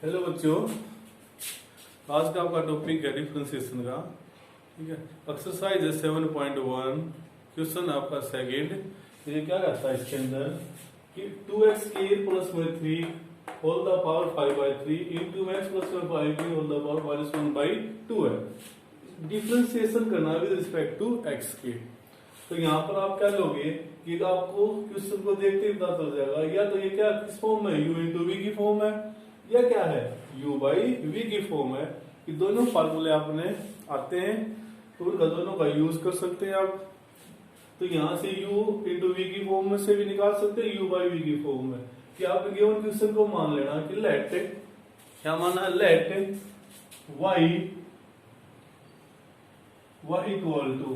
Hello बच्चों, आज का आपका टॉपिक है डिफरेंशिएशन का। ठीक है, एक्सरसाइज है 7.1, क्वेश्चन आपका सेकंड। ये क्या कहता है इसके अंदर कि 2x के प्लस में 3 whole the power 5/3 into x plus में 5 होल द पावर -1/2 है। डिफरेंशिएशन करना विद रिस्पेक्ट टू x के। तो यहाँ पर आप क्या लोगे कि आपको क्वेश्चन को देखते ही पता चल जाएगा, या तो ये क्या किस फॉर्म में u इंटू वी की फॉर्म है, या क्या है u बाई वी की फॉर्म है। कि दोनों फार्मूले आपने आते हैं तो उनका दोनों का यूज कर सकते हैं आप। तो यहां से u इंटू वी की फॉर्म में से भी निकाल सकते हैं u बाई वी की फॉर्म में। कि आप गिवन क्वेश्चन को मान लेना कि लेट क्या माना है, let y equal to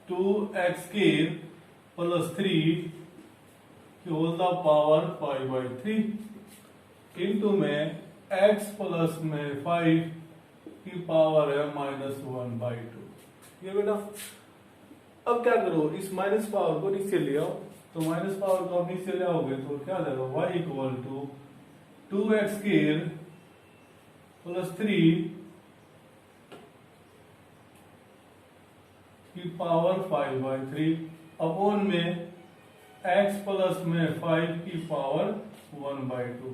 2x cube plus 3 whole the power 5/3 into में x प्लस में 5 की पावर है -1/2। ये बेटा अब क्या करो, इस माइनस पावर को नीचे ले आओ। तो माइनस पावर को आप नीचे ले आओगे तो क्या देगा, y equal to 2x cube plus 3 की पावर 5/3 अपॉन में x प्लस में 5 की पावर 1/2।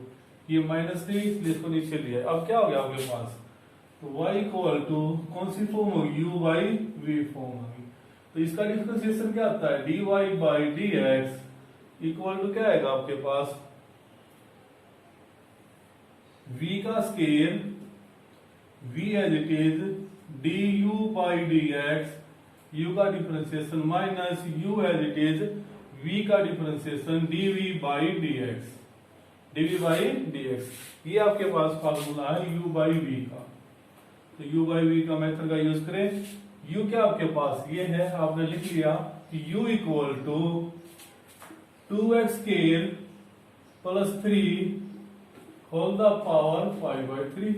ये -3 इसलिए इसको नीचे लिया। अब क्या हो गया आपके पास, तो y इक्वल टू कौन सी फॉर्म होगी, u बाई वी फॉर्म होगी। तो इसका डिफरेंशिएशन क्या आता है, dy by dx equal to क्या आएगा आपके पास, v का scale v as it is du by dx, u का differentiation minus u as it is v का differentiation dv by dx, dv by dx। ये आपके पास फार्मूला है u बाई v का। तो u बाई v का मेथड का यूज करें। u क्या आपके पास ये है, आपने लिख लिया कि u equal to 2x scale plus 3 whole the power 5/3।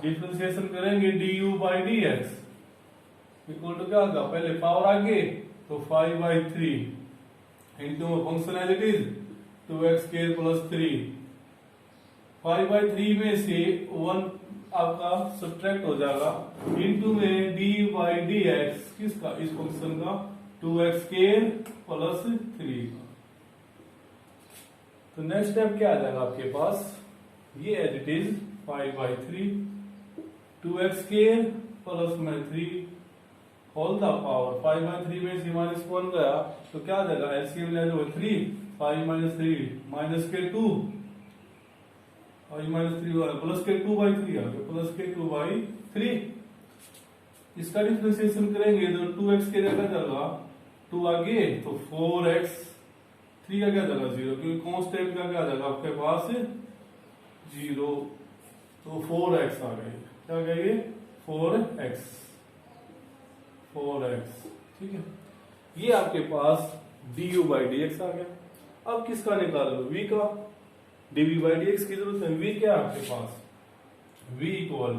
Differentiation करेंगे du by dx equal to क्या होगा, पहले पावर आगे तो 5/3 into function as it is 2x scale plus 3। 5/3 में से 1 आपका सब्ट्रैक्ट हो जाएगा इंटू में डी बाई डी एक्स, किसका, इस फंक्शन का 2x स्केल प्लस 3 का। तो नेक्स्ट स्टेप क्या आ जाएगा आपके पास, ये as it is 5/3 2x scale plus में 3 होल द पावर 5/3 में से -1 गया तो क्या आ जाएगा, एलसीएम ले लो 3 5 - 3 माइनस के 2 -3 प्लस के 2/3 आ गया, प्लस के 2/3। इसका डिफरेंशिएशन करेंगे तो 2x के जगह जाएगा 2 आगे तो 4x, 3 का क्या जाएगा 0, क्योंकि कांस्टेंट का क्या जाएगा आपके पास 0, तो 4x आ गए। क्या कहेंगे 4x। ठीक है, ये आपके पास du बाई dx आ गया। अब किसका निकालो, v का। dv बाई dx की जरूरत है, v क्या है आपके पास, v इक्वल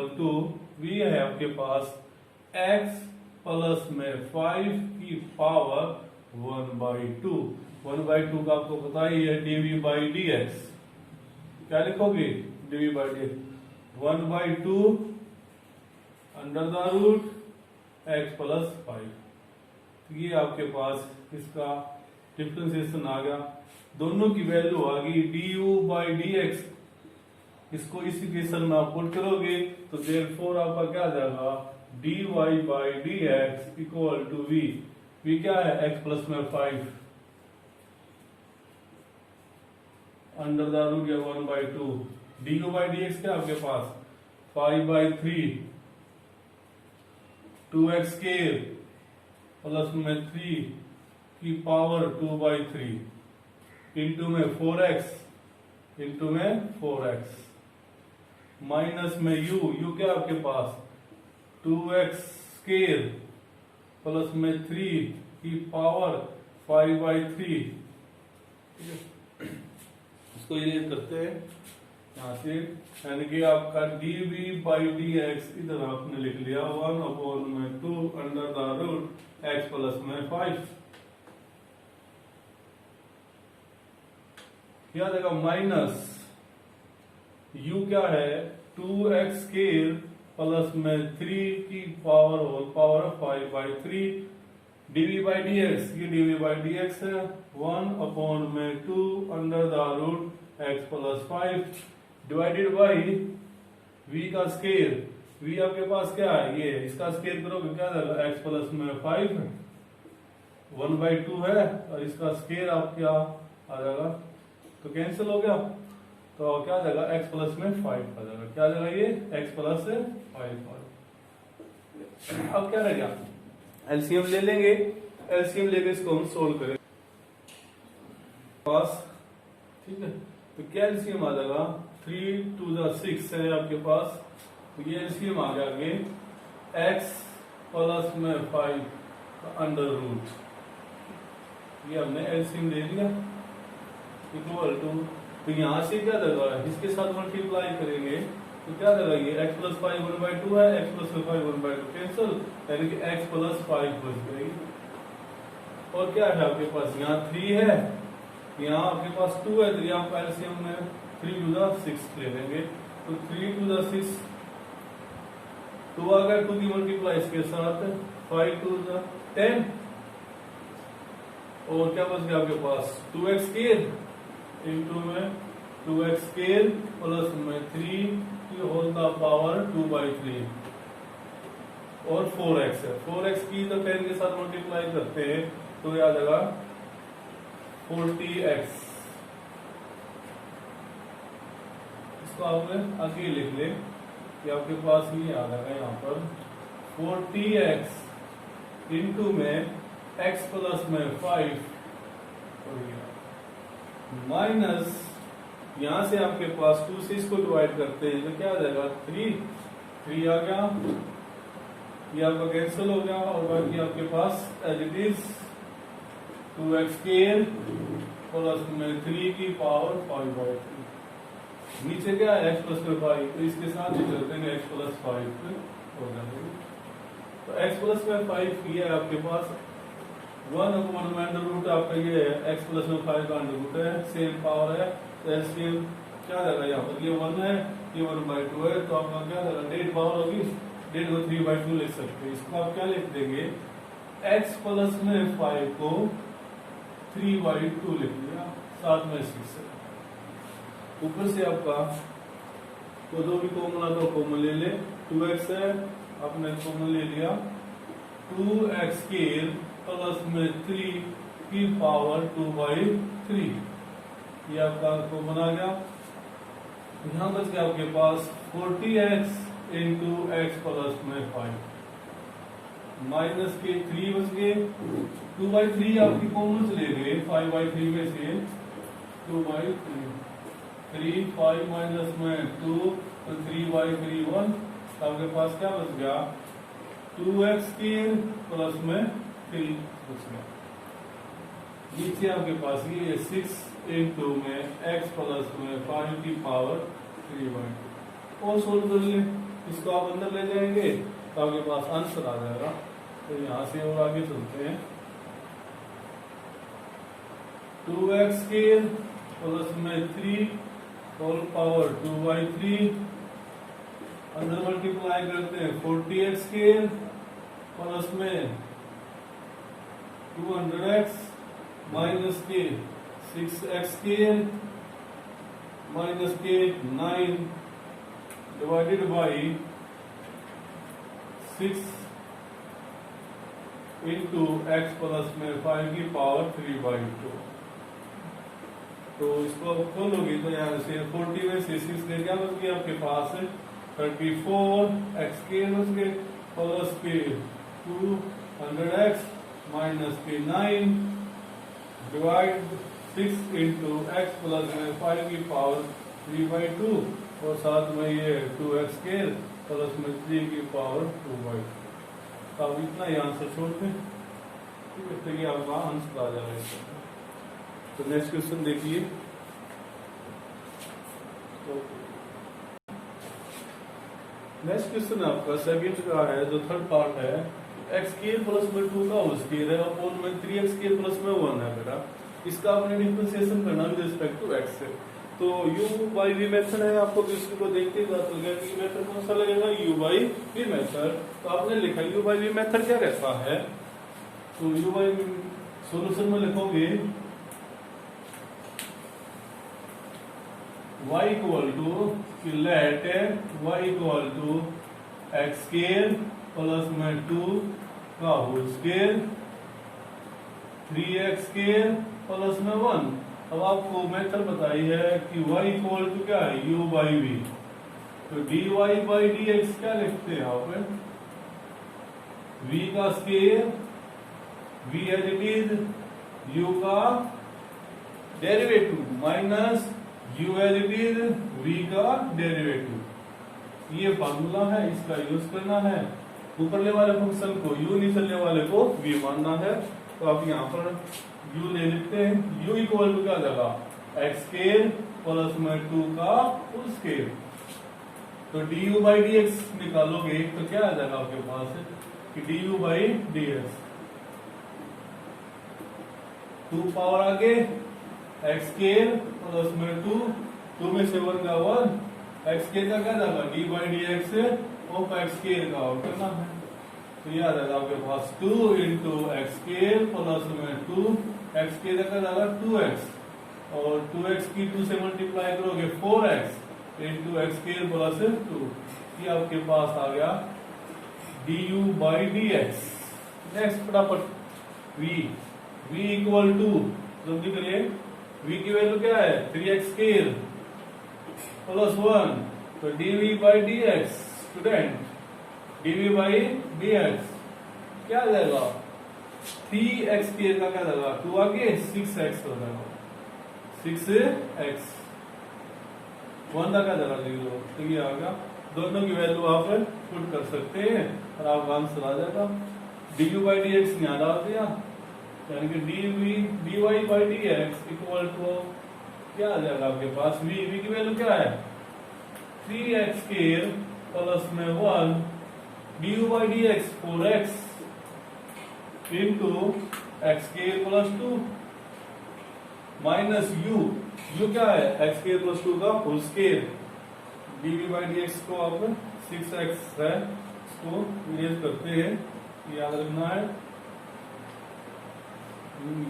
टू v है आपके पास x प्लस में 5 की पावर 1/2। 1/2 का आपको पता ही है dv बाई dx। क्या लिखोगे, dv by dx 1/2 under the root x plus 5। ये आपके पास इसका डिफरेंशिएशन आ गया, दोनों की वैल्यू आ गई du बाई dx। इसको इस इक्वेशन में आप पुट करोगे तो देयरफॉर आपका क्या आ जाएगा, dy by dx equal to v क्या है x प्लस में 5 अंडर द रूट या 1/2। du बाई dx क्या आपके पास 5/3 2x स्केल प्लस में 3 की पावर 2/3 इंटू में 4x माइनस में u क्या आपके पास 2x स्केल प्लस में 3 की पावर 5/3। इसको ये करते हैं यहाँ से, यानी कि आपका dv बाई dx इधर आपने लिख लिया 1/2 under the root x plus में 5, क्या देगा माइनस u क्या है 2x स्क्वायर प्लस में 3 की power whole power 5 by 3 dv by dx, ये dv बाई dx है 1 अपॉन में 2 under the root x plus 5 divided by v का स्क्वायर, v आपके पास क्या है ये, इसका स्क्वायर करोगे क्या देगा x प्लस में 5 1 बाई 2 है और इसका स्क्वायर आप क्या आ जाएगा तो कैंसिल हो गया, तो क्या जाएगा x प्लस में 5 आ जाएगा, क्या जाएगा ये x प्लस 5। अब क्या रहेगा एलसीएम ले लेंगे, एलसीएम लेके इसको हम सोल्व करेंगे पास, ठीक है। तो क्या एलसीएम आ जाएगा 3 to the 6 है आपके पास, तो ये एलसीएम आ गया आगे x प्लस में 5 अंडर रूट, ये हमने एलसीएम ले लिया इक्वल टू, तो यहाँ से क्या देगा इसके साथ मल्टीप्लाई करेंगे तो क्या देगा ये x प्लस 5 1 बाई 2 है, x प्लस 5 1 बाई 2 कैंसिल, यानी कि x प्लस 5 बच गई। और क्या है आपके पास यहाँ 3 है, यहाँ आपके पास 2 है, तो यहाँ पर एलसीएम में 3 to the 6 ले लेंगे, तो 3 to the 6 2 आ गया 2 की मल्टीप्लाई इसके साथ 5 to the 10, और क्या बच गया आपके पास 2x स्क्वायर इंटू में 2x स्क्वायर प्लस में 3 की होल द पावर 2 बाई 3 और 4x है, 4x की तो 10 के साथ मल्टीप्लाई करते हैं तो याद आएगा 40x, इसको आपने आगे लिख ले कि आपके पास ये आ जाएगा यहाँ पर 40x इंटू में x प्लस में 5 माइनस यहां से आपके पास 2 से इसको डिवाइड करते हैं तो क्या आ जाएगा 3 आ गया, ये आपका कैंसिल हो गया और बाकी आपके पास as it is 2x square plus में 3 की पावर 5 बाई 3, नीचे क्या है x प्लस में 5, तो इसके साथ ही चलते हैं x प्लस 5 हो जाएगा, तो x प्लस में 5 ये है आपके पास 1 अपॉन में अंडर रूट आपका ये है x प्लस में 5 का अंडर रूट है, सेम पावर है, तो एलसीएम क्या जाएगा यहाँ पर ये 1 है, ये 1 बाई 2 है, तो आपका क्या जाएगा डेढ़ पावर होगी, डेढ़ को 3 बाई 2 लिख सकते हैं, इसको आप क्या लिख देंगे x प्लस में 5 को 3 बाई 2 लिख लिया, साथ में 6 है, ऊपर से आपका तो दो भी कॉमन आता कॉमन ले ले, 2x है आपने कॉमन ले लिया, 2x स्क्वायर प्लस में 3 की पावर 2 बाई 3, ये आपका कॉमन आ गया, यहाँ बच गया आपके पास 40x इंटू एक्स प्लस में 5 माइनस के 3 बच गए, 2 बाई 3 आपकी कॉमन चले गए 5 बाई 3 में से 2 बाई 3 5 माइनस में 2 तो 3 बाई 3 1, आपके पास क्या बच गया 2x स्क्वायर प्लस में 3 बच गया, नीचे आपके पास ये 6 इंटू में x प्लस में 5 की पावर 3 बाई 2 और सोल्व कर ले, इसको आप अंदर ले जाएंगे तो आपके पास आंसर आ जाएगा, तो यहाँ से और आगे चलते हैं 2x स्क्वायर प्लस में 3 होल पावर 2 बाई 3 अंदर मल्टीप्लाई करते हैं 40x स्क्वायर प्लस में 200x माइनस के 6x स्क्वायर माइनस के 9 divided by 6 into x plus में 5 की पावर 3 बाई 2, तो इसको आप खोलोगे तो यहाँ से 40 में से 6 के क्या बच गया आपके पास 34x के बच गए प्लस के 200x माइनस के 9 डिवाइड 6 इंटू एक्स प्लस में 5 की पावर 3 बाई 2 और साथ में ये 2x स्क्वायर प्लस में 3 की पावर 2 बाई 2, तो अब इतना ही आंसर छोड़ते हैं, ठीक है, तो ये आपका आंसर आ जाएगा इसका। तो नेक्स्ट क्वेश्चन देखिए, नेक्स्ट क्वेश्चन आपका सेकंड का है, जो थर्ड पार्ट है एक्स स्क्वायर प्लस में 2 का होल स्क्वायर है अपॉन में 3x स्क्वायर प्लस में 1 है बेटा। इसका आपने डिफरेंशिएशन करना विद रिस्पेक्ट टू x से। तो u बाई v मेथड है, आपको किसी को देखते ही पता चल गया कि मेथड कौन सा लगेगा, u बाई v मेथड। तो आपने लिखा u बाई v मेथड क्या कहता है, तो u बाई सॉल्यूशन में लिखोगे y equal to let y equal to x square plus में 2 का whole square 3x square plus में 1। अब आपको मेथड बताई है कि y इक्वल टू क्या है, u बाई v। तो dy बाई dx क्या लिखते हैं आप, v का square v as it is, u का derivative minus u as it is v का डेरिवेटिव। ये फार्मूला है, इसका यूज करना है। ऊपरले वाले फंक्शन को u, निचले वाले को v मानना है। तो आप यहाँ पर u ले लेते हैं, u इक्वल टू क्या जाएगा, एक्स स्क्वायर प्लस में 2 का होल स्क्वायर। तो du बाई dx निकालोगे तो क्या आ जाएगा आपके पास कि du बाई dx 2 पावर आगे एक्स स्क्वायर प्लस में 2 में से 1 का 1, एक्स स्क्वायर का क्या जाएगा d by dx of x square का आउट करना है। तो ये आ जाएगा आपके पास 2 इंटू एक्स स्क्वायर प्लस में 2, एक्स स्क्वायर का जाएगा 2x और 2x की 2 से मल्टीप्लाई करोगे 4x into x square plus 2। ये आपके पास आ गया du बाई dx। नेक्स्ट फटाफट v इक्वल टू जल्दी करिए, v की वैल्यू क्या है 3x स्क्वायर प्लस 1। तो dv by dx student, dv by dx क्या आ जाएगा 3x स्क्वायर का क्या जाएगा 2 आगे 6x हो जाएगा, 6x 1 का क्या जाएगा 0। तो ये आ गया, दोनों की वैल्यू आप पुट कर सकते हैं और आपका आंसर आ जाएगा। du बाई dx यहाँ डाल दिया, यानी कि dy by dx equal to क्या आ जाएगा आपके पास v की वैल्यू क्या है 3x स्क्वायर प्लस में 1 du by dx 4x into x square plus 2 minus u क्या है एक्स स्क्वायर प्लस 2 का whole square. dv by dx को आप 6x है, इसको इरेज करते हैं, याद रखना है।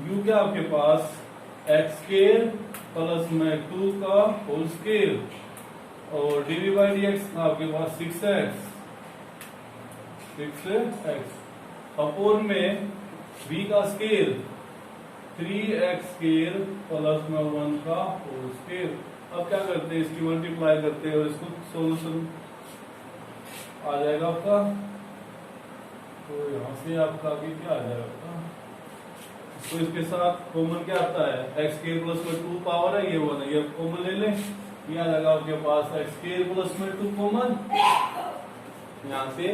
u क्या आपके पास एक्स स्क्वायर प्लस में 2 का होल स्क्वायर और dv बाई dx आपके पास 6x अपोन में v का स्क्वायर 3x स्क्वायर प्लस में 1 का होल स्क्वायर। अब क्या करते हैं, इसकी मल्टीप्लाई करते हैं और इसको सॉल्यूशन आ जाएगा आपका। तो यहां से आपका आगे क्या आ जाएगा, तो इसके साथ कॉमन क्या आता है एक्स स्क्वायर प्लस में 2 पावर है, ये 1 है, ये कॉमन ले लें, ये आ जाएगा आपके पास एक्स स्क्वायर प्लस में 2 कॉमन। यहाँ से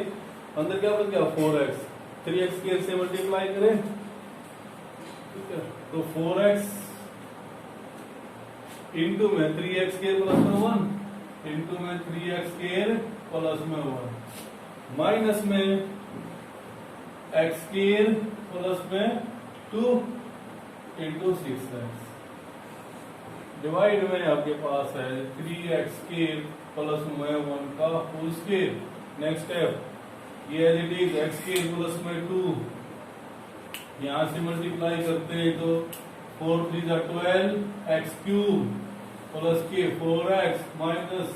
अंदर क्या बच गया 4x, 3x स्क्वायर से मल्टीप्लाई करें, ठीक है। तो 4x इंटू में 3x स्क्वायर प्लस में 1 इंटू में 3x स्क्वायर प्लस में 1 माइनस में x स्क्वायर प्लस में 2 इंटू 6x डिवाइड में आपके पास है 3x स्क्वायर प्लस में 1 का होल स्क्वायर। नेक्स्ट स्टेप, ये as it is x square plus में 2, यहां से मल्टीप्लाई करते हैं तो 4 3 जा 12 एक्स क्यूब प्लस के 4x minus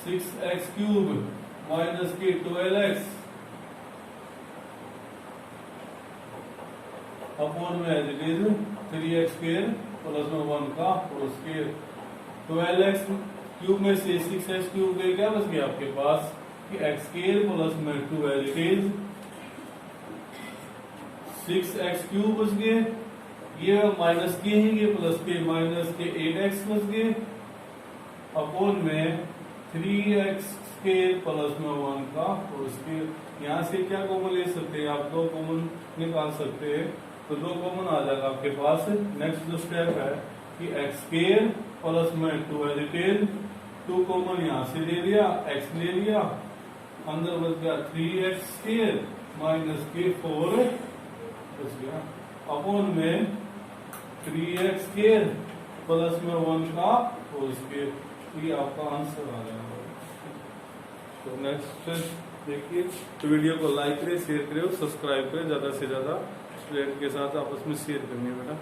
6x cube minus के 12x अपॉन में as it is 3x square plus में 1 का होल स्क्वायर। 12x क्यूब में से 6x क्यूब गए, क्या बच गया आपके पास कि एक्स स्क्वायर प्लस में 2 as it is 6x cube बच गए, ये माइनस के हैं, ये प्लस के माइनस के 8x बच गए अपॉन में 3x स्क्वायर प्लस में 1 का होल स्क्वायर। यहाँ से क्या कॉमन ले सकते हैं आप, 2 कॉमन निकाल सकते हैं, तो 2 कॉमन आ जाएगा आपके पास। नेक्स्ट जो स्टेप है कि एक्स स्क्वायर प्लस में 2 एज इट इज 2 कॉमन यहाँ से ले लिया, x ले लिया, अंदर बच गया 3x स्क्वायर माइनस के 4 अपॉन में 3x स्क्वायर प्लस में 1 का होल स्क्वायर। ये आपका आंसर आ जाएगा। तो नेक्स्ट देखिए, तो वीडियो को लाइक करें, शेयर करें और सब्सक्राइब करें, ज्यादा से ज्यादा स्टूडेंट के साथ आपस में शेयर करनी है बेटा।